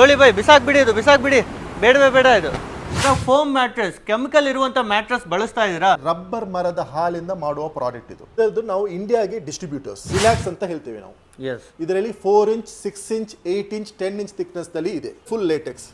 ನೋಡಿ ಬೈ ಬಿಸಾಕ್ಬಿಡಿ, ಇದು ಬಿಸಾಕ್ಬಿಡಿ, ಬೇಡವೇ ಬೇಡ. ಇದು ಫೋಮ್ ಮ್ಯಾಟ್ರೆಸ್, ಕೆಮಿಕಲ್ ಇರುವಂತ ಮ್ಯಾಟ್ರೆಸ್ ಬಳಸ್ತಾ ಇದ್ದೀರಾ? ರಬ್ಬರ್ ಮರದ ಹಾಲಿಂದ ಮಾಡುವ ಪ್ರಾಡಕ್ಟ್ ಇದು. ಇದರದ್ದು ನಾವು ಇಂಡಿಯಾಗೆ ಡಿಸ್ಟ್ರಿಬ್ಯೂಟರ್ಸ್, ರಿಲ್ಯಾಕ್ಸ್ ಅಂತ ಹೇಳ್ತೀವಿ ನಾವು. ಇದರಲ್ಲಿ 4 inch, 6 inch, 8 inch, 10 inch thickness ನಲ್ಲಿ ಇದೆ. ಫುಲ್ ಲೇಟೆಕ್ಸ್,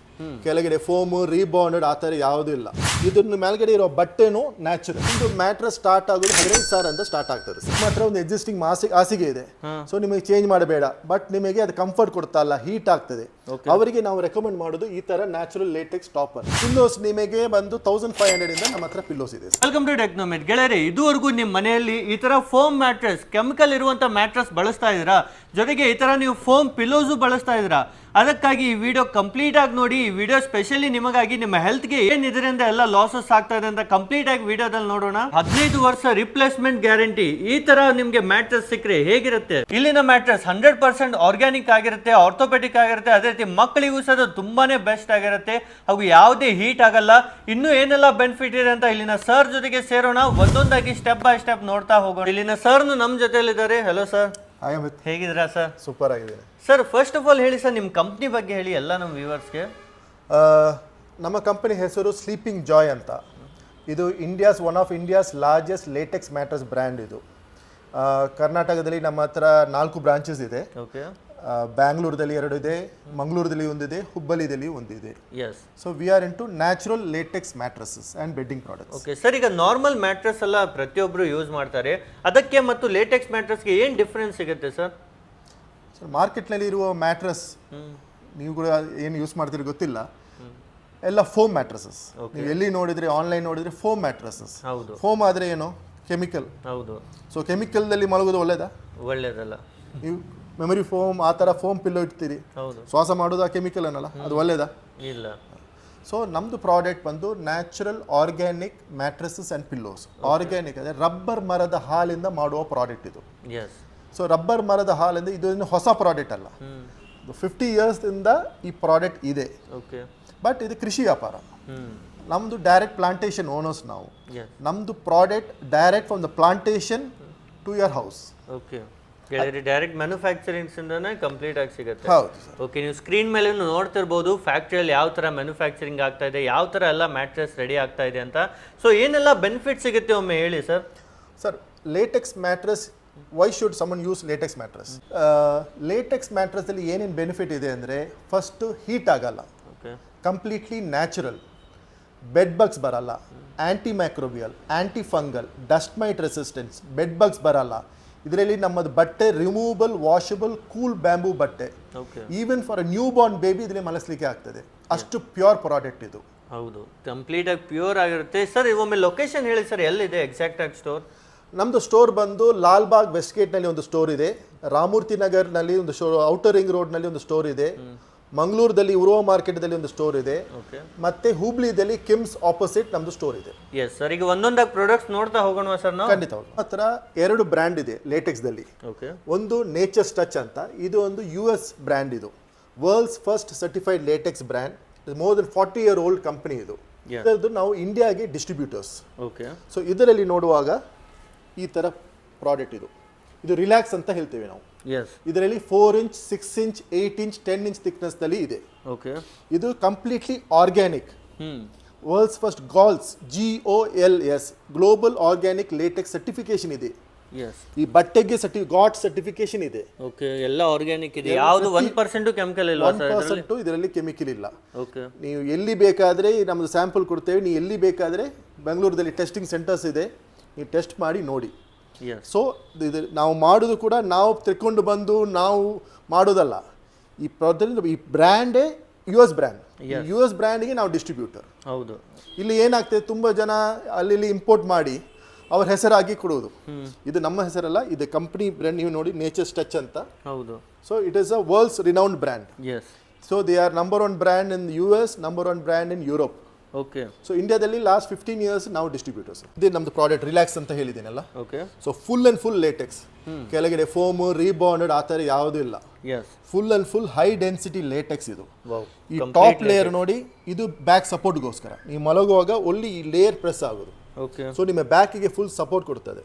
ಕೆಳಗಡೆ ಫೋಮ್, ರೀಬಾಂಡೆಡ್ ಆ ಥರ ಯಾವುದೂ ಇಲ್ಲ. ಇದನ್ನ ಮೇಲ್ಗಡೆ ಇರೋ ಬಟ್ಟೆನೂ ನ್ಯಾಚುರಲ್. ಇದು ಮ್ಯಾಟ್ರೆಸ್ ಸ್ಟಾರ್ಟ್ ಆಗೋದು 15,000 ಅಂತ ಸ್ಟಾರ್ಟ್ ಆಗ್ತದೆ. ನಿಮ್ಮ ಹತ್ರ ಒಂದು ಎಕ್ಸಿಸ್ಟಿಂಗ್ ಹಾಸಿಗೆ ಇದೆ, ಸೊ ನಿಮಗೆ ಚೇಂಜ್ ಮಾಡಬೇಡ, ಬಟ್ ನಿಮಗೆ ಅದು ಕಂಫರ್ಟ್ ಕೊಡ್ತಾ ಇಲ್ಲ, ಹೀಟ್ ಆಗ್ತದೆ. ಅವರಿಗೆ ನಾವು ರೆಕಮೆಂಡ್ ಮಾಡೋದು ಈ ತರ ನ್ಯಾಚುರಲ್ ಲೇಟೆಕ್ಸ್ ಟಾಪರ್. ಪಿಲ್ಲೋಸ್ ನಿಮಗೆ ಬಂದು 1500 ಇಂದ ನಮ್ಮ ಹತ್ರ ಪಿಲ್ಲೋಸ್ ಇದೆ. Welcome to Technomet. ಗೆಳೆಯರೆ, ಇದುವರೆಗೂ ನಿಮ್ಮ ಮನೆಯಲ್ಲಿ ಈ ತರ ಫೋಮ್ ಮ್ಯಾಟ್ರೆಸ್, ಕೆಮಿಕಲ್ ಇರುವಂತ ಮ್ಯಾಟ್ರೆಸ್ ಬಳಸ್ತಾ ಇದ್ದೀರಾ? ಜೊತೆಗೆ ಈ ತರ ನೀವು ಫೋಮ್ ಪಿಲ್ಲೋಸು ಬಳಸ್ತಾ ಇದ್ದೀರಾ? ಅದಕ್ಕಾಗಿ ಈ ವಿಡಿಯೋ ಕಂಪ್ಲೀಟ್ ಆಗಿ ನೋಡಿ. ಈ ವಿಡಿಯೋ ಸ್ಪೆಷಲಿ ನಿಮಗಾಗಿ, ನಿಮ್ಮ ಹೆಲ್ತ್ಗೆ ಏನ್ ಇದರಿಂದ ಎಲ್ಲ ಲಾಸಸ್ ಆಗ್ತಾ ಇದೆ ಅಂತ ಕಂಪ್ಲೀಟ್ ಆಗಿ ವಿಡಿಯೋದಲ್ಲಿ ನೋಡೋಣ. 15 ವರ್ಷ ರಿಪ್ಲೇಸ್ಮೆಂಟ್ ಗ್ಯಾರಂಟಿ. ಈ ತರ ನಿಮ್ಗೆ ಮ್ಯಾಟ್ರೆಸ್ ಸಿಕ್ಕರೆ ಹೇಗಿರುತ್ತೆ? ಇಲ್ಲಿನ ಮ್ಯಾಟ್ರೆಸ್ 100% ಆರ್ಗ್ಯಾನಿಕ್ ಆಗಿರುತ್ತೆ, ಆರ್ಥೋಪೆಡಿಕ್ ಆಗಿರುತ್ತೆ, ಅದೇ ರೀತಿ ಮಕ್ಕಳಿಗೂ ಸಹ ತುಂಬಾನೇ ಬೆಸ್ಟ್ ಆಗಿರುತ್ತೆ, ಹಾಗೂ ಯಾವುದೇ ಹೀಟ್ ಆಗಲ್ಲ. ಇನ್ನು ಏನೆಲ್ಲ ಬೆನಿಫಿಟ್ ಇದೆ ಅಂತ ಇಲ್ಲಿನ ಸರ್ ಜೊತೆಗೆ ಸೇರೋಣ, ಒಂದೊಂದಾಗಿ ಸ್ಟೆಪ್ ಬೈ ಸ್ಟೆಪ್ ನೋಡ್ತಾ ಹೋಗೋಣ. ಇಲ್ಲಿನ ಸರ್ ನಮ್ಮ ಜೊತೆಲಿದ್ದಾರೆ. ಹಲೋ ಸರ್, ಹೇಗಿದ್ದೀರಾ ಸರ್? ಸೂಪರ್ ಆಗಿದೆ ಸರ್. ಫಸ್ಟ್ ಆಫ್ ಆಲ್ ಹೇಳಿ ಸರ್, ನಿಮ್ಮ ಕಂಪ್ನಿ ಬಗ್ಗೆ ಹೇಳಿ ಎಲ್ಲ ನಮ್ಮ ವ್ಯೂವರ್ಸ್ಗೆ. ನಮ್ಮ ಕಂಪನಿ ಹೆಸರು ಸ್ಲೀಪಿಂಗ್ ಜಾಯ್ ಅಂತ. ಇದು one of India's largest LaTeX mattress brand. ಇದು ಕರ್ನಾಟಕದಲ್ಲಿ ನಮ್ಮ ಹತ್ರ 4 ಬ್ರಾಂಚಸ್ ಇದೆ. ಓಕೆ. ಬ್ಯಾಂಗ್ಳೂರದಲ್ಲಿ 2 ಇದೆ, ಮಂಗಳೂರಲ್ಲಿ ಒಂದಿದೆ, ಹುಬ್ಬಳ್ಳಿದಲ್ಲಿ ಒಂದಿದೆ. So we are into natural latex mattresses and bedding products. Okay sir, ಈಗ ನಾರ್ಮಲ್ ಮ್ಯಾಟ್ರೆಸ್ ಎಲ್ಲ ಪ್ರತಿಯೊಬ್ಬರು ಯೂಸ್ ಮಾಡ್ತಾರೆ, ಅದಕ್ಕೆ ಮತ್ತು ಲೇಟೆಕ್ಸ್ ಮ್ಯಾಟ್ರೆಸ್ಗೆ ಏನು ಡಿಫ್ರೆನ್ಸ್ ಸಿಗುತ್ತೆ ಸರ್? ಸರ್, ಮಾರ್ಕೆಟ್ನಲ್ಲಿ ಇರುವ ಮ್ಯಾಟ್ರೆಸ್ ನೀವು ಕೂಡ ಏನು ಯೂಸ್ ಮಾಡ್ತೀರಿ ಗೊತ್ತಿಲ್ಲ, ಎಲ್ಲ ಫೋಮ್ ಮ್ಯಾಟ್ರೆಸಸ್. ನೀವು ಎಲ್ಲಿ ನೋಡಿದ್ರೆ, ಆನ್ಲೈನ್ ನೋಡಿದ್ರೆ ಫೋಮ್ ಮ್ಯಾಟ್ರೆಸಸ್. ಫೋಮ್ ಆದರೆ ಏನು? ಕೆಮಿಕಲ್. ಹೌದು. ಸೊ ಕೆಮಿಕಲ್ದಲ್ಲಿ ಮಲಗೋದು ಒಳ್ಳೇದಲ್ಲ. ನೀವು ಮೆಮೊರಿ ಫೋಮ್ ಆ ಥರ ಫೋಮ್ ಪಿಲ್ಲೋ ಇಡ್ತೀರಿ, ಶ್ವಾಸ ಮಾಡೋದು ಆ ಕೆಮಿಕಲ್ ಅನ್ನಲ್ಲ, ಅದು ಒಳ್ಳೇದಾ? ಇಲ್ಲ. ಸೊ ನಮ್ಮದು ಪ್ರಾಡಕ್ಟ್ ಬಂದು natural organic mattresses and pillows. Organic ಅಂದರೆ ರಬ್ಬರ್ ಮರದ ಹಾಲಿಂದ ಮಾಡುವ ಪ್ರಾಡಕ್ಟ್ ಇದು. ಸೊ ರಬ್ಬರ್ ಮರದ ಹಾಲಿಂದ ಇದು ಹೊಸ ಪ್ರಾಡಕ್ಟ್ ಅಲ್ಲ, 50 ಇಯರ್ಸ್ದಿಂದ ಈ ಪ್ರಾಡಕ್ಟ್ ಇದೆ. ಬಟ್ ಇದು ಕೃಷಿ ವ್ಯಾಪಾರ. ನಮ್ಮದು ಡೈರೆಕ್ಟ್ ಪ್ಲಾಂಟೇಶನ್ ಓನರ್ಸ್ ನಾವು. ನಮ್ಮದು product direct from the plantation to your house. Okay. Direct manufacturing ಇಂದಾನೆ ಕಂಪ್ಲೀಟ್ ಆಗಿ ಸಿಗುತ್ತೆ. ಹೌದು. ಓಕೆ, ನೀವು ಸ್ಕ್ರೀನ್ ಮೇಲೆ ನೋಡ್ತಿರ್ಬೋದು ಫ್ಯಾಕ್ಟ್ರಿಯಲ್ಲಿ ಯಾವ ಥರ ಮ್ಯಾನುಫ್ಯಾಕ್ಚರಿಂಗ್ ಆಗ್ತಾ ಇದೆ, ಯಾವ ಥರ ಎಲ್ಲ ಮ್ಯಾಟ್ರೆಸ್ ರೆಡಿ ಆಗ್ತಾ ಇದೆ ಅಂತ. ಸೊ ಏನೆಲ್ಲ ಬೆನಿಫಿಟ್ ಸಿಗುತ್ತೆ ಒಮ್ಮೆ ಹೇಳಿ sir. Sir, latex mattress, why should someone use latex mattress? Latex ಮ್ಯಾಟ್ರೆಸ್ಸಲ್ಲಿ ಏನೇನು ಬೆನಿಫಿಟ್ ಇದೆ ಅಂದರೆ, ಫಸ್ಟು ಹೀಟ್ ಆಗಲ್ಲ, ಕಂಪ್ಲೀಟ್ಲಿ ನ್ಯಾಚುರಲ್, ಬೆಡ್ ಬಗ್ಸ್ ಬರಲ್ಲ, anti microbial, anti fungal, dust mite resistance, bed bugs ಬರಲ್ಲ. ಇದರಲ್ಲಿ ನಮ್ಮದು ಬಟ್ಟೆ ರಿಮೂವಬಲ್, ವಾಷಬಲ್, ಕೂಲ್ ಬ್ಯಾಂಬೂ ಬಟ್ಟೆ. Even for a new born baby ಇದರಲ್ಲಿ ಮಲಸಲಿಕ್ಕೆ ಆಗ್ತದೆ. ಅಷ್ಟು ಪ್ಯೂರ್ ಪ್ರಾಡಕ್ಟ್ ಇದು. ಹೌದು, ಕಂಪ್ಲೀಟ್ ಆಗಿ ಪ್ಯೂರ್ ಆಗಿರುತ್ತೆ. ಸರ್, ಒಮ್ಮೆ ಲೊಕೇಶನ್ ಹೇಳಿ ಸರ್, ಎಲ್ಲಿದೆ ಎಕ್ಸಾಕ್ಟ್ ಆಗಿ ಸ್ಟೋರ್? ನಮ್ಮದು ಸ್ಟೋರ್ ಬಂದು ಲಾಲ್ಬಾಗ್ ವೆಸ್ಟ್ ಗೇಟ್ನಲ್ಲಿ ಒಂದು ಸ್ಟೋರ್ ಇದೆ, ರಾಮೂರ್ತಿ ನಗರ್ನಲ್ಲಿ ಒಂದು ಸ್ಟೋರ್, ಔಟರ್ ರಿಂಗ್ ರೋಡ್ನಲ್ಲಿ ಒಂದು ಸ್ಟೋರ್ ಇದೆ, ಮಂಗಳೂರಲ್ಲಿ ಉರುವ ಮಾರ್ಕೆಟ್ದಲ್ಲಿ ಒಂದು ಸ್ಟೋರ್ ಇದೆ, ಮತ್ತೆ ಹುಬ್ಳಿದಲ್ಲಿ ಕಿಮ್ಸ್ ಆಪೋಸಿಟ್ ನಮ್ದು ಸ್ಟೋರ್ ಇದೆ. ಎಸ್ ಸರ್, ಈಗ ಒಂದೊಂದಾಗಿ ಪ್ರಾಡಕ್ಟ್ಸ್ ನೋಡ್ತಾ ಹೋಗೋಣ ಸರ್ ನಾವು. ಖಂಡಿತ. ಹತ್ರ 2 ಬ್ರ್ಯಾಂಡ್ ಇದೆ ಲೇಟೆಕ್ಸ್ದಲ್ಲಿ. ಒಂದು ನೇಚರ್ಸ್ ಟಚ್ ಅಂತ, ಇದು ಒಂದು US ಬ್ರ್ಯಾಂಡ್. ಇದು world's first certified latex brand. More than 40 year old company ಇದು. ಇದರದ್ದು ನಾವು ಇಂಡಿಯಾಗೆ ಡಿಸ್ಟ್ರಿಬ್ಯೂಟರ್ಸ್. ಸೊ ಇದರಲ್ಲಿ ನೋಡುವಾಗ ಈ ಥರ ಪ್ರಾಡಕ್ಟ್ ಇದು ರಿಲ್ಯಾಕ್ಸ್ ಅಂತ ಹೇಳ್ತೇವೆ ನಾವು. ಇದರಲ್ಲಿ 4 inch, 6 inch, 8 inch, 10 inch thickness ನಲ್ಲಿ ಇದೆ. ಇದು completely organic. World's first GOLS global organic latex certification ಇದೆ. ಈ ಬಟ್ಟೆಗೆ ಗಾಟ್ ಸರ್ಟಿಫಿಕೇಶನ್ ಇದೆ. ಎಲ್ಲ ಆರ್ಗ್ಯಾನಿಕ್ ಇದೆ, ಯಾವುದು 1% ಕೆಮಿಕಲ್ ಇಲ್ಲ. 1% ಇದರಲ್ಲಿ ಕೆಮಿಕಲ್ ಇಲ್ಲ. ನೀವು ಎಲ್ಲಿ ಬೇಕಾದ್ರೆ ನಮ್ದು ಸ್ಯಾಂಪಲ್ ಕೊಡ್ತೇವೆ, ನೀವು ಎಲ್ಲಿ ಬೇಕಾದ್ರೆ ಬೆಂಗಳೂರಲ್ಲಿ ಟೆಸ್ಟಿಂಗ್ ಸೆಂಟರ್ಸ್ ಇದೆ, ನೀವು ಟೆಸ್ಟ್ ಮಾಡಿ ನೋಡಿ. ಸೊ ಇದು ನಾವು ಮಾಡೋದು ಕೂಡ ನಾವು ತೆಕ್ಕೊಂಡು ಬಂದು ನಾವು ಮಾಡೋದಲ್ಲ. ಈ ಬ್ರ್ಯಾಂಡೇ US ಬ್ರ್ಯಾಂಡ್. US ಬ್ರ್ಯಾಂಡ್ಗೆ ನಾವು ಡಿಸ್ಟ್ರಿಬ್ಯೂಟರ್. ಹೌದು. ಇಲ್ಲಿ ಏನಾಗ್ತದೆ, ತುಂಬ ಜನ ಅಲ್ಲಿ ಇಂಪೋರ್ಟ್ ಮಾಡಿ ಅವ್ರ ಹೆಸರಾಗಿ ಕೊಡೋದು. ಇದು ನಮ್ಮ ಹೆಸರಲ್ಲ, ಇದು ಕಂಪನಿ ಬ್ರ್ಯಾಂಡ್. ನೀವು ನೋಡಿ, ನೇಚರ್ಸ್ ಟಚ್ ಅಂತ. ಹೌದು. So it is a world's renowned brand. So they are number 1 brand in US, number 1 brand in Europe. So ಇಂಡಿಯಾದಲ್ಲಿ ಲಾಸ್ಟ್ 15 years ನಾವು ಡಿಸ್ಟ್ರಿಬ್ಯೂಟರ್ಸ್. ಇದು ನಮ್ದು ಪ್ರಾಡಕ್ಟ್ ರಿಲ್ಯಾಕ್ಸ್ ಅಂತ ಹೇಳಿದ್ದೀನಲ್ಲ. So full and full latex, ಕೆಳಗಡೆ foam, rebonded ಆ ಥರ ಯಾವುದೂ ಇಲ್ಲ. Full and full high density latex ಇದು. ಈ ಟಾಪ್ ಲೇಯರ್ ನೋಡಿ, ಇದು ಬ್ಯಾಕ್ ಸಪೋರ್ಟ್ಗೋಸ್ಕರ. ನೀವು ಮಲಗುವಾಗ ಒಳ್ಳೆ ಈ ಲೇಯರ್ ಪ್ರೆಸ್ ಆಗೋದು. ಓಕೆ. ಸೊ ನಿಮ್ಮ ಬ್ಯಾಕಿಗೆ ಫುಲ್ ಸಪೋರ್ಟ್ ಕೊಡ್ತದೆ.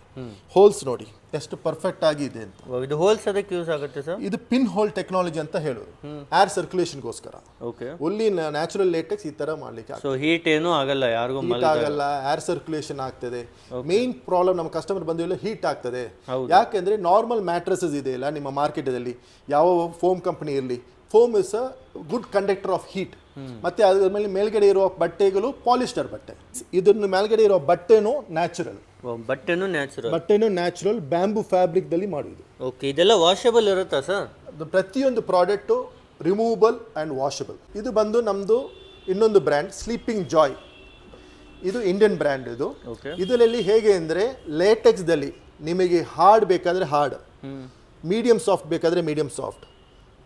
ಹೋಲ್ಸ್ ನೋಡಿ ಎಷ್ಟು ಪರ್ಫೆಕ್ಟ್ ಆಗಿ ಇದೆ ಅಂತ. ಇದು ಹೋಲ್ಸ್ ಅದಕ್ಕೆ ಯೂಸ್ ಆಗುತ್ತೆ ಸರ್? ಇದು ಪಿನ್ ಹೋಲ್ ಟೆಕ್ನಾಲಜಿ ಅಂತ ಹೇಳೋದು, ಏರ್ ಸರ್ಕ್ಯುಲೇಷನ್ಗೋಸ್ಕರ. ಓಕೆ. ಒಲ್ಲಿ ನ್ಯಾಚುರಲ್ ಲೇಟೆಕ್ಸ್ ಈ ತರ ಮಾಡ್ಲಿಕ್ಕೆ ಸೊ ಹೀಟ್ ಏನೂ ಆಗಲ್ಲ ಯಾರಿಗೂ, ಹೀಟ್ ಆಗಲ್ಲ, ಏರ್ ಸರ್ಕ್ಯುಲೇಷನ್ ಆಗ್ತದೆ. ಮೇನ್ ಪ್ರಾಬ್ಲಮ್ ನಮ್ಮ ಕಸ್ಟಮರ್ ಬಂದಿಲ್ಲ, ಹೀಟ್ ಆಗ್ತದೆ. ಯಾಕೆಂದ್ರೆ ನಾರ್ಮಲ್ ಮ್ಯಾಟ್ರಸಸ್ ಇದೆ ಇಲ್ಲ ನಿಮ್ಮ ಮಾರ್ಕೆಟಲ್ಲಿ, ಯಾವ ಫೋಮ್ ಕಂಪನಿ ಇರಲಿ, foam is a good conductor of heat. ಮತ್ತೆ ಅದ್ರ ಮೇಲೆ ಮೇಲ್ಗಡೆ ಇರುವ ಬಟ್ಟೆಗಳು ಪಾಲಿಸ್ಟರ್ ಬಟ್ಟೆ. ಇದನ್ನು ಮೇಲ್ಗಡೆ ಇರುವ ಬಟ್ಟೆನೂ ನ್ಯಾಚುರಲ್, ಬಟ್ಟೆನೂ ನ್ಯಾಚುರಲ್ ಬ್ಯಾಂಬೂ ಫ್ಯಾಬ್ರಿಕ್ ದಲ್ಲಿ ಮಾಡುವುದು. ಓಕೆ. ಇದೆಲ್ಲ ವಾಷಬಲ್ ಇರುತ್ತಾ ಸರ್? ಪ್ರತಿಯೊಂದು ಪ್ರಾಡಕ್ಟು ರಿಮೂವಬಲ್ ಆ್ಯಂಡ್ ವಾಷಬಲ್. ಇದು ಬಂದು ನಮ್ಮದು ಇನ್ನೊಂದು ಬ್ರ್ಯಾಂಡ್ ಸ್ಲೀಪಿಂಗ್ ಜಾಯ್. ಇದು ಇಂಡಿಯನ್ ಬ್ರ್ಯಾಂಡ್. ಇದು ಇದರಲ್ಲಿ ಹೇಗೆ ಅಂದರೆ ಲೇಟೆಕ್ಸ್ದಲ್ಲಿ ನಿಮಗೆ ಹಾರ್ಡ್ ಬೇಕಾದರೆ ಹಾರ್ಡ್, ಮೀಡಿಯಂ ಸಾಫ್ಟ್ ಬೇಕಾದರೆ ಮೀಡಿಯಂ ಸಾಫ್ಟ್,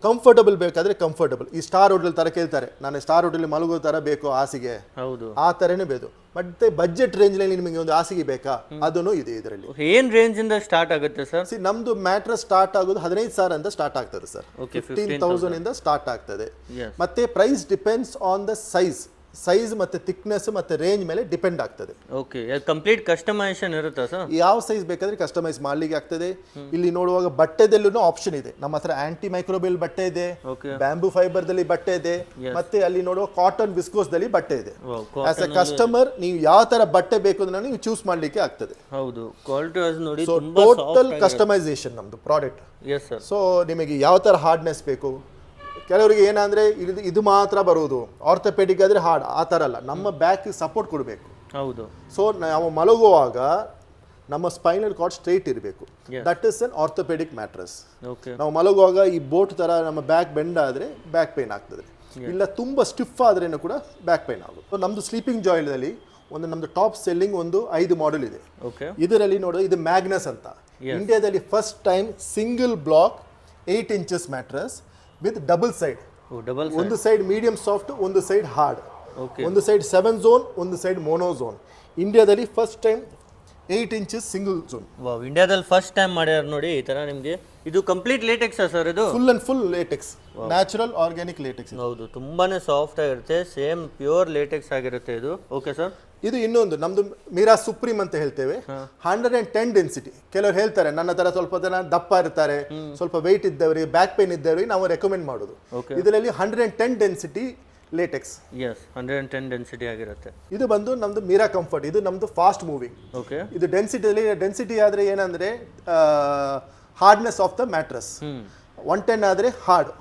ಕಂಫರ್ಟಬಲ್ ಬೇಕಾದರೆ ಕಂಫರ್ಟಬಲ್. ಈ ಸ್ಟಾರ್ ಹೋಟೆಲ್ ಥರ ಕೇಳ್ತಾರೆ, ನಾನು ಸ್ಟಾರ್ ಹೋಟೆಲ್ ಮಲಗೋ ಥರ ಬೇಕು ಹಾಸಿಗೆ, ಹೌದು ಆ ಥರನೇ ಬೇಕು. ಮತ್ತೆ ಬಜೆಟ್ ರೇಂಜ್ನಲ್ಲಿ ನಿಮಗೆ ಒಂದು ಹಾಸಿಗೆ ಬೇಕಾ, ಅದನ್ನು ಇದೆ ಇದರಲ್ಲಿ. ಏನು ರೇಂಜ್ ಇಂದ ಸ್ಟಾರ್ಟ್ ಆಗುತ್ತೆ ಸರ್? ನಮ್ದು ಮ್ಯಾಟ್ರಸ್ ಸ್ಟಾರ್ಟ್ ಆಗೋದು 15,000 ಅಂತ ಸ್ಟಾರ್ಟ್ ಆಗ್ತದೆ ಸರ್. 15,000 ಇಂದ ಸ್ಟಾರ್ಟ್ ಆಗ್ತದೆ. ಮತ್ತೆ price depends on the size ಮತ್ತೆ ಥಿಕ್ನೆಸ್ ಮತ್ತೆ ರೇಂಜ್ ಮೇಲೆ ಡಿಪೆಂಡ್ ಆಗ್ತದೆ. ಓಕೆ. ಕಂಪ್ಲೀಟ್ ಕಸ್ಟಮೈಸೇಷನ್ ಇರುತ್ತಾ ಸರ್? ಯಾವ ಸೈಜ್ ಬೇಕಾದ್ರೆ ಕಸ್ಟಮೈಸ್ ಮಾಡ್ಲಿಕ್ಕೆ ಆಗ್ತದೆ. ಇಲ್ಲಿ ನೋಡುವಾಗ ಬಟ್ಟೆದಲ್ಲೂ ಆಪ್ಷನ್ ಇದೆ. ನಮ್ಮ ಹತ್ರ ಆಂಟಿ ಮೈಕ್ರೋಬಿಯಲ್ ಬಟ್ಟೆ ಇದೆ, ಬ್ಯಾಂಬೂ ಫೈಬರ್ ದಲ್ಲಿ ಬಟ್ಟೆ ಇದೆ, ಮತ್ತೆ ಅಲ್ಲಿ ನೋಡುವ ಕಾಟನ್ ವಿಸ್ಕೋಸ್ ದಲ್ಲಿ ಬಟ್ಟೆ ಇದೆ. ಆಸ್ ಎ ಕಸ್ಟಮರ್ ನೀವು ಯಾವ ತರ ಬಟ್ಟೆ ಬೇಕು ಅಂತ ನೀವು ಚೂಸ್ ಮಾಡ್ಲಿಕ್ಕೆ ಆಗ್ತದೆ. ಹೌದು, ಕ್ವಾಲಿಟಿ ನೋಡಿ ಟೋಟಲ್ ಕಸ್ಟಮೈಸೇಷನ್ ನಮ್ದು ಪ್ರಾಡಕ್ಟ್. ಸೊ ನಿಮಗೆ ಯಾವ ತರ ಹಾರ್ಡ್ನೆಸ್ ಬೇಕು, ಕೆಲವರಿಗೆ ಏನಂದ್ರೆ ಇದು ಮಾತ್ರ ಬರುವುದು, ಆರ್ಥೋಪೆಡಿಕ್ ಆದ್ರೆ ಹಾರ್ಡ್, ಆ ಥರ ಅಲ್ಲ. ನಮ್ಮ ಬ್ಯಾಕ್ ಸಪೋರ್ಟ್ ಕೊಡಬೇಕು. ಹೌದು. ಸೊ ನಾವು ಮಲಗುವಾಗ ನಮ್ಮ ಸ್ಪೈನಲ್ ಕಾರ್ಡ್ ಸ್ಟ್ರೈಟ್ ಇರಬೇಕು. That is an orthopaedic mattress. ನಾವು ಮಲಗುವಾಗ ಈ ಬೋಟ್ ತರ ನಮ್ಮ ಬ್ಯಾಕ್ ಬೆಂಡ್ ಆದ್ರೆ ಬ್ಯಾಕ್ ಪೈನ್ ಆಗ್ತದೆ, ಇಲ್ಲ ತುಂಬಾ ಸ್ಟಿಫ್ ಆದ್ರೇನು ಕೂಡ ಬ್ಯಾಕ್ ಪೈನ್ ಆಗುತ್ತೆ. ಸೊ ನಮ್ದು ಸ್ಲೀಪಿಂಗ್ ಜಾಯ್ದಲ್ಲಿ ಒಂದು ನಮ್ದು ಟಾಪ್ ಸೆಲ್ಲಿಂಗ್ ಒಂದು 5 ಮಾಡೆಲ್ ಇದೆ. ಇದರಲ್ಲಿ ನೋಡೋದು ಇದು ಮ್ಯಾಗ್ನಸ್ ಅಂತ. ಇಂಡಿಯಾದಲ್ಲಿ first time single block 8 inches mattress with double side. ಒಂದು ಸೈಡ್ ಮೀಡಿಯಂ ಸಾಫ್ಟ್, ಒಂದು ಸೈಡ್ ಹಾರ್ಡ್, ಒಂದು ಸೈಡ್ 7 ಝೋನ್, ಒಂದು ಸೈಡ್ ಮೋನೋ ಝೋನ್. ಇಂಡಿಯಾದಲ್ಲಿ first time 8 inches single zone. ಇಂಡಿಯಾದಲ್ಲಿ ಫಸ್ಟ್ ಟೈಮ್ ಮಾಡ್ಯಾರ ನೋಡಿ ಈ ತರ. ನಿಮಗೆ ಇದು ಕಂಪ್ಲೀಟ್ ಲೇಟೆಕ್ಸ್ ಸರ್? ಇದು full and full latex, natural organic latex. ಹೌದು, ತುಂಬಾನೇ ಸಾಫ್ಟ್ ಆಗಿರುತ್ತೆ, ಸೇಮ್ ಪ್ಯೂರ್ ಲೇಟೆಕ್ಸ್ ಆಗಿರುತ್ತೆ ಇದು. Okay sir. ಇದು ಇನ್ನೊಂದು ನಮ್ದು ಮೀರಾ ಸುಪ್ರೀಂ ಅಂತ ಹೇಳ್ತೇವೆ, 110 ಡೆನ್ಸಿಟಿ. ಕೆಲವರು ಹೇಳ್ತಾರೆ ನನ್ನ ತರ ಸ್ವಲ್ಪ ಜನ ದಪ್ಪ ಇರ್ತಾರೆ, ಸ್ವಲ್ಪ ವೆಯ್ಟ್ ಇದ್ದವರಿಗೆ, ಬ್ಯಾಕ್ ಪೇನ್ ಇದ್ದವರಿಗೆ ನಾವು ರೆಕಮೆಂಡ್ ಮಾಡೋದು. ಇದರಲ್ಲಿ 110 ಡೆನ್ಸಿಟಿ ಲೇಟೆಕ್ಸ್. 110 ಡೆನ್ಸಿಟಿ ಆಗಿರುತ್ತೆ. ಇದು ಬಂದು ನಮ್ದು ಮೀರಾ ಕಂಫರ್ಟ್. ಇದು ನಮ್ದು ಫಾಸ್ಟ್ ಮೂವಿಂಗ್. ಓಕೆ. ಇದು ಡೆನ್ಸಿಟಿ ಆದ್ರೆ ಏನಂದ್ರೆ ಹಾರ್ಡ್ನೆಸ್ ಆಫ್ ದ ಮ್ಯಾಟ್ರಸ್. 110 ಆದ್ರೆ ಹಾರ್ಡ್,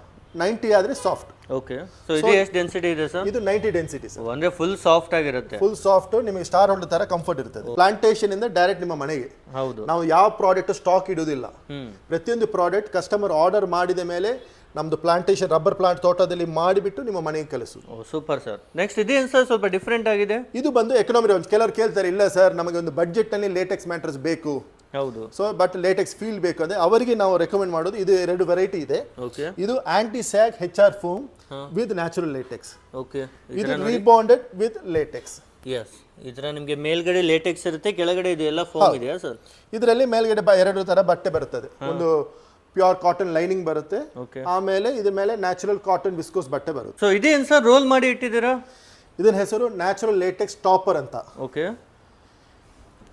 90 ಆದ್ರೆ ಸಾಫ್ಟ್. ಓಕೆ. ಸೊ ಇದು ಎಷ್ಟು ಡೆನ್ಸಿಟಿ ಇದೆ ಸರ್? ಇದು 90 ಡೆನ್ಸಿಟಿ ಸರ್. ಅಂದ್ರೆ ಫುಲ್ ಸಾಫ್ಟ್ ಆಗಿರುತ್ತೆ. ಫುಲ್ ಸಾಫ್ಟ್, ನಿಮಗೆ ಸ್ಟಾರ್ ಹೋಟೆಲ್ ತರ ಕಂಫರ್ಟ್ ಇರ್ತದೆ. ಪ್ಲಾಂಟೇಶನ್ ಇಂದ ಡೈರೆಕ್ಟ್ ನಿಮ್ಮ ಮನೆಗೆ. ಹೌದು. ನಾವು ಯಾವ ಪ್ರಾಡಕ್ಟ್ ಸ್ಟಾಕ್ ಇಡುವುದಿಲ್ಲ. ಪ್ರತಿಯೊಂದು ಪ್ರಾಡಕ್ಟ್ ಕಸ್ಟಮರ್ ಆರ್ಡರ್ ಮಾಡಿದ ಮೇಲೆ ನಮ್ದು ಪ್ಲಾಂಟೇಶನ್ ರಬ್ಬರ್ ಪ್ಲಾಂಟ್ ತೋಟದಲ್ಲಿ ಮಾಡಿಬಿಟ್ಟು ನಿಮ್ಮ ಮನೆಗೆ ಕಳಿಸುದು. Super sir. ನೆಕ್ಸ್ಟ್ ಇದೇನು ಸರ್ ಸ್ವಲ್ಪ ಡಿಫ್ರೆಂಟ್ ಆಗಿದೆ? ಇದು ಬಂದು ಎಕನಾಮಿ ರೇಂಜ್. ಕೆಲವರು ಕೇಳ್ತಾರೆ, ಇಲ್ಲ ಸರ್ ನಮಗೆ ಒಂದು ಬಡ್ಜೆಟ್ ನಲ್ಲಿ ಲೇಟೆಕ್ಸ್ ಮ್ಯಾಟ್ರಸ್ ಬೇಕು. ಹೌದು. ಸೊ ಬಟ್ ಲೇಟೆಕ್ಸ್ ಫೀಲ್ ಬೇಕು ಅಂದ್ರೆ ಅವರಿಗೆ ನಾವು ರೆಕಮೆಂಡ್ ಮಾಡೋದು ಇದು 2 ವೆರೈಟಿ ಇದೆ. ಇದು anti sag HR foam with natural latex. Okay. ಇದು ರೀಬಾಂಡೆಡ್ ವಿತ್ ಲೇಟೆಕ್ಸ್. ಎಸ್. ಇದರ ನಿಮಗೆ ಮೇಲ್ಗಡೆ ಲೇಟೆಕ್ಸ್ ಇರುತ್ತೆ, ಕೆಳಗಡೆ ಇದು ಎಲ್ಲ ಫೋಮ್ ಇದೆಯಾ ಸರ್? ಇದರಲ್ಲಿ ಮೇಲ್ಗಡೆ 2 ತರ ಬಟ್ಟೆ ಬರುತ್ತದೆ. ಒಂದು ಪ್ಯೂರ್ ಕಾಟನ್ ಲೈನಿಂಗ್ ಬರುತ್ತೆ, ಆಮೇಲೆ ಇದ್ರ ಮೇಲೆ ನ್ಯಾಚುರಲ್ ಕಾಟನ್ ವಿಸ್ಕೋಸ್ ಬಟ್ಟೆ ಬರುತ್ತೆ. ಸೊ ಇದೇನು ಸರ್ ರೋಲ್ ಮಾಡಿ ಇಟ್ಟಿದ್ದೀರಾ? ಇದನ್ನ ಹೆಸರು ನ್ಯಾಚುರಲ್ ಲೇಟೆಕ್ಸ್ ಟಾಪರ್ ಅಂತ. ಓಕೆ.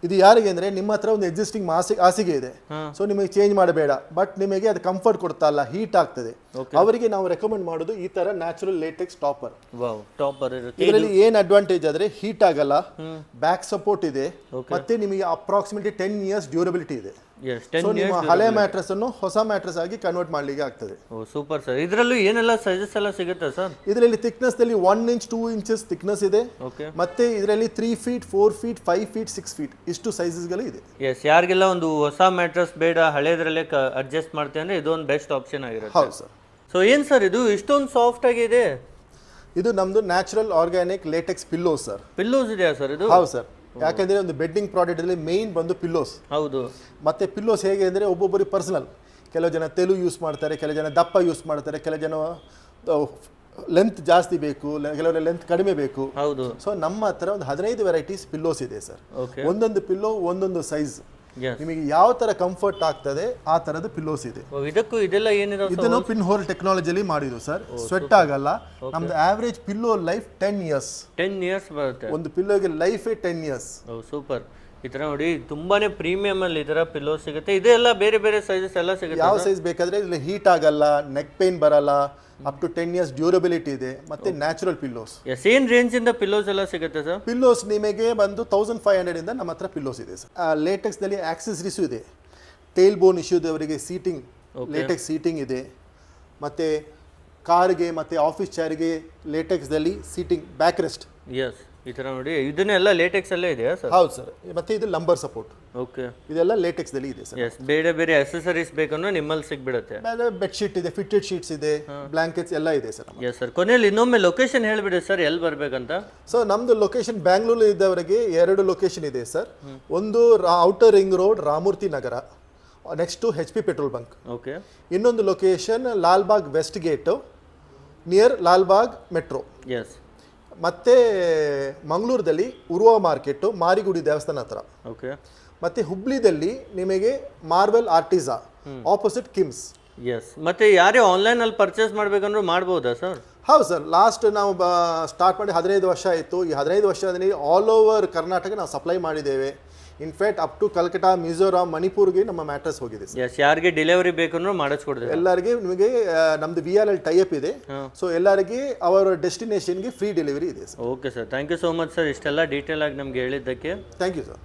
ಇದು ಯಾರಿಗೆ ಅಂದ್ರೆ ನಿಮ್ಮ ಹತ್ರ ಒಂದು ಎಕ್ಸಿಸ್ಟಿಂಗ್ ಹಾಸಿಗೆ ಇದೆ, ಸೊ ನಿಮಗೆ ಚೇಂಜ್ ಮಾಡಬೇಡ, ಬಟ್ ನಿಮಗೆ ಅದು ಕಂಫರ್ಟ್ ಕೊಡ್ತಾ ಇಲ್ಲ, ಹೀಟ್ ಆಗ್ತದೆ, ಅವರಿಗೆ ನಾವು ರೆಕಮೆಂಡ್ ಮಾಡೋದು ಈ ತರ ನ್ಯಾಚುರಲ್ ಲೇಟೆಕ್ಸ್ ಟಾಪರ್. ಇದರಲ್ಲಿ ಏನ್ ಅಡ್ವಾಂಟೇಜ್ ಆದ್ರೆ ಹೀಟ್ ಆಗಲ್ಲ, ಬ್ಯಾಕ್ ಸಪೋರ್ಟ್ ಇದೆ, ಮತ್ತೆ ನಿಮಗೆ ಅಪ್ರಾಕ್ಸಿಮೇಟ್ಲಿ 10 ಇಯರ್ಸ್ ಡ್ಯೂರಬಿಲಿಟಿ ಇದೆ. ನಿಮ್ಮ ಹಳೆ ಮ್ಯಾಟ್ರಸ್ ಅನ್ನು ಹೊಸ ಮ್ಯಾಟ್ರಸ್ ಆಗಿ ಕನ್ವರ್ಟ್ ಮಾಡ್ಲಿಕ್ಕೆ ಆಗ್ತದೆ. Super sir. ಇದರಲ್ಲೂ ಏನೆಲ್ಲ ಸೈಜಸ್ ಎಲ್ಲ ಸಿಗುತ್ತೆ ಸರ್? ಇದರಲ್ಲಿ ಥಿಕ್ನೆಸ್ ದಲ್ಲಿ 1 ಇಂಚ್ 2 ಇಂಚಸ್ ಥಿಕ್ನೆಸ್ ಇದೆ. ಮತ್ತೆ ಇದರಲ್ಲಿ 3 ಫೀಟ್ 4 ಫೀಟ್ 5 ಫೀಟ್ 6 ಫೀಟ್ ಇಷ್ಟು ಸೈಜಸ್ ಗಳು ಇದೆ. ಯಾರಿಗೆಲ್ಲ ಒಂದು ಹೊಸ ಮ್ಯಾಟ್ರಸ್ ಬೇಡ, ಹಳೇದ್ರಲ್ಲೇ ಅಡ್ಜಸ್ಟ್ ಮಾಡ್ತೇವೆ ಅಂದ್ರೆ ಇದೊಂದು ಬೆಸ್ಟ್ ಆಪ್ಷನ್ ಆಗಿರುತ್ತೆ. ಹೌದು ಸರ್. ಸೊ ಏನ್ ಸರ್ ಇದು ಇಷ್ಟೊಂದು ಸಾಫ್ಟ್ ಆಗಿದೆ? ಇದು ನಮ್ದು natural organic LaTeX pillows sir. Pillows ಇದೆಯಾ ಸರ್ ಇದು? ಹೌದು ಸರ್. ಯಾಕಂದ್ರೆ ಒಂದು ಬೆಡ್ಡಿಂಗ್ ಪ್ರಾಡಕ್ಟ್ ಅಲ್ಲಿ ಮೇನ್ ಬಂದು ಪಿಲ್ಲೋಸ್. ಹೌದು. ಮತ್ತೆ ಪಿಲ್ಲೋಸ್ ಹೇಗೆ ಅಂದ್ರೆ ಒಬ್ಬೊಬ್ಬರಿಗೆ ಪರ್ಸನಲ್, ಕೆಲವು ಜನ ತೆಲು ಯೂಸ್ ಮಾಡ್ತಾರೆ, ಕೆಲವು ಜನ ದಪ್ಪ ಯೂಸ್ ಮಾಡ್ತಾರೆ, ಕೆಲವು ಜನ ಲೆಂತ್ ಜಾಸ್ತಿ ಬೇಕು, ಕೆಲವರಿಗೆ ಲೆಂತ್ ಕಡಿಮೆ ಬೇಕು. ಹೌದು. ಸೊ ನಮ್ಮ ಹತ್ರ ಒಂದು 15 ವೆರೈಟೀಸ್ ಪಿಲ್ಲೋಸ್ ಇದೆ ಸರ್. ಒಂದೊಂದು ಪಿಲ್ಲೋ ಒಂದೊಂದು ಸೈಜ್. Yes. ನಿಮಗೆ ಯಾವ ತರ ಕಂಫರ್ಟ್ ಆಗ್ತದೆ ಆ ತರದ ಪಿಲ್ಲೋಸ್ ಇದೆ. ಇದಕ್ಕೂ ಇದೆಲ್ಲ ಏನಿದಾವೆ ಇದನ್ನು ಪಿನ್ ಹೋಲ್ ಟೆಕ್ನಾಲಜಿಲಿ ಮಾಡಿದ್ದು ಸರ್. ಸ್ವೆಟ್ ಆಗಲ್ಲ. ನಮ್ದು average pillow life 10 years. 10 years ಬರುತ್ತೆ. ಒಂದು ಪಿಲ್ಲೋಗೆ ಲೈಫೇ 10 years. ಸೂಪರ್. ಈ ತರ ನೋಡಿ ತುಂಬಾನೇ ಪ್ರೀಮಿಯಂ ಅಲ್ಲಿ ಈ ತರ ಪಿಲ್ಲೋ ಸಿಗುತ್ತೆ. ಇದೆಲ್ಲ ಬೇರೆ ಬೇರೆ ಸೈಜಸ್ ಎಲ್ಲ ಸಿಗುತ್ತೆ. ಯಾವ ಸೈಜ್ ಬೇಕಾದ್ರೆ ಇಲ್ಲಿ ಹೀಟ್ ಆಗಲ್ಲ, ನೆಕ್ ಪೇನ್ ಬರಲ್ಲ, ಅಪ್ ಟು 10 years ಡ್ಯೂರಬಿಲಿಟಿ ಇದೆ, ಮತ್ತೆ ನ್ಯಾಚುರಲ್ ಪಿಲ್ಲೋಸ್. ಸೇಮ್ ರೇಂಜ್ ಇಂದ ಪಿಲ್ಲೋಸ್ ಎಲ್ಲ ಸಿಗುತ್ತೆ ಸರ್. ಪಿಲ್ಲೋಸ್ ನಿಮಗೆ ಬಂದು 1500 ಇಂದ ನಮ್ಮ ಹತ್ರ ಪಿಲ್ಲೋಸ್ ಇದೆ ಸರ್. ಲೇಟೆಕ್ಸ್ ದಲ್ಲಿ ಆಕ್ಸೆಸರೀಸ್ ಇದೆ. ಟೇಲ್ ಬೋನ್ ಇಶ್ಯೂ ಅವರಿಗೆ ಸೀಟಿಂಗ್ ಲೇಟೆಕ್ಸ್ ಸೀಟಿಂಗ್ ಇದೆ. ಮತ್ತೆ ಕಾರ್ಗೆ ಮತ್ತೆ ಆಫೀಸ್ ಚೇರ್ಗೆ ಲೇಟೆಕ್ಸ್ ದಲ್ಲಿ ಸೀಟಿಂಗ್ ಬ್ಯಾಕ್ ರೆಸ್ಟ್. ಎಸ್, ಈ ತರ ನೋಡಿ ಇದನ್ನೆಲ್ಲ ಲೇಟೆಕ್ಸ್ ಅಲ್ಲೇ ಇದೆಯಾ ಸರ್? ಹೌದು ಸರ್. ಮತ್ತೆ ಇದು ಲಂಬರ್ ಸಪೋರ್ಟ್. ಓಕೆ, ಇದೆಲ್ಲ ಲೇಟೆಕ್ಸ್ ದಲ್ಲಿ ಇದೆ ಸರ್. ಎಸ್, ಬೇರೆ ಬೇರೆ ಅಕ್ಸೆಸರೀಸ್ ಬೇಕಂದ್ರೆ ನಿಮ್ಮಲ್ಲಿ ಸಿಗ್ಬಿಡುತ್ತೆ. ಬೆಡ್ ಶೀಟ್ ಇದೆ, ಫಿಟ್ಟೆಡ್ ಶೀಟ್ಸ್ ಇದೆ, ಬ್ಲಾಂಕೆಟ್ಸ್ ಎಲ್ಲ ಇದೆ ಸರ್. Yes sir. ಕೊನೆಯಲ್ಲಿ ಇನ್ನೊಮ್ಮೆ ಲೊಕೇಶನ್ ಹೇಳ್ಬಿಡಿ ಸರ್, ಎಲ್ಲಿ ಬರ್ಬೇಕಂತ. ಸೊ ನಮ್ದು ಲೊಕೇಶನ್ ಬ್ಯಾಂಗ್ಳೂರ್ ಇದ್ದವರಿಗೆ 2 ಲೊಕೇಶನ್ ಇದೆ ಸರ್. ಒಂದು outer ring road Ramamurthy Nagar, next to HP petrol bunk. Okay. ಇನ್ನೊಂದು location Lalbagh west gate near Lalbagh metro. Yes. ಮತ್ತೆ ಮಂಗಳೂರದಲ್ಲಿ ಉರ್ವಾ ಮಾರ್ಕೆಟ್ ಮಾರಿಗುಡಿ ದೇವಸ್ಥಾನ ಹತ್ರ. ಓಕೆ. ಮತ್ತೆ ಹುಬ್ಳಿದಲ್ಲಿ ನಿಮಗೆ ಮಾರ್ವೆಲ್ ಆರ್ಟಿಸಾ ಆಪೋಸಿಟ್ ಕಿಮ್ಸ್. ಎಸ್. ಮತ್ತೆ ಯಾರೇ ಆನ್ಲೈನ್ ಅಲ್ಲಿ ಪರ್ಚೇಸ್ ಮಾಡ್ಬೇಕಂದ್ರೂ ಮಾಡ್ಬೋದಾ ಸರ್? ಹೌದು ಸರ್. ಲಾಸ್ಟ್ ನಾವು ಸ್ಟಾರ್ಟ್ ಮಾಡಿ 15 ವರ್ಷ ಆಯಿತು. ಈ 15 ವರ್ಷದಲ್ಲಿ ಆಲ್ ಓವರ್ ಕರ್ನಾಟಕ ನಾವು ಸಪ್ಲೈ ಮಾಡಿದ್ದೇವೆ. In fact up to Calcutta, Mizoram, ಮಣಿಪುರ್ಗೆ ನಮ್ಮ ಮ್ಯಾಟ್ರಸ್ ಹೋಗಿದೆ ಸರ್. ಎಸ್, ಯಾರಿಗೆ ಡೆಲಿವರಿ ಬೇಕಂದ್ರೂ ಮಾಡಿಸ್ಕೊಡ್ತೀವಿ. ಎಲ್ಲರಿಗೆ ನಿಮಗೆ ನಮ್ದು VRL ಟೈಅಪ್ ಇದೆ. ಸೊ ಎಲ್ಲರಿಗೆ ಅವರ ಡೆಸ್ಟಿನೇಷನ್ಗೆ ಫ್ರೀ ಡೆಲಿವರಿ ಇದೆ sir. Okay sir, thank you so much sir, ಇಷ್ಟೆಲ್ಲ ಡೀಟೇಲ್ ಆಗಿ ನಮ್ಗೆ ಹೇಳಿದ್ದಕ್ಕೆ. Thank you sir.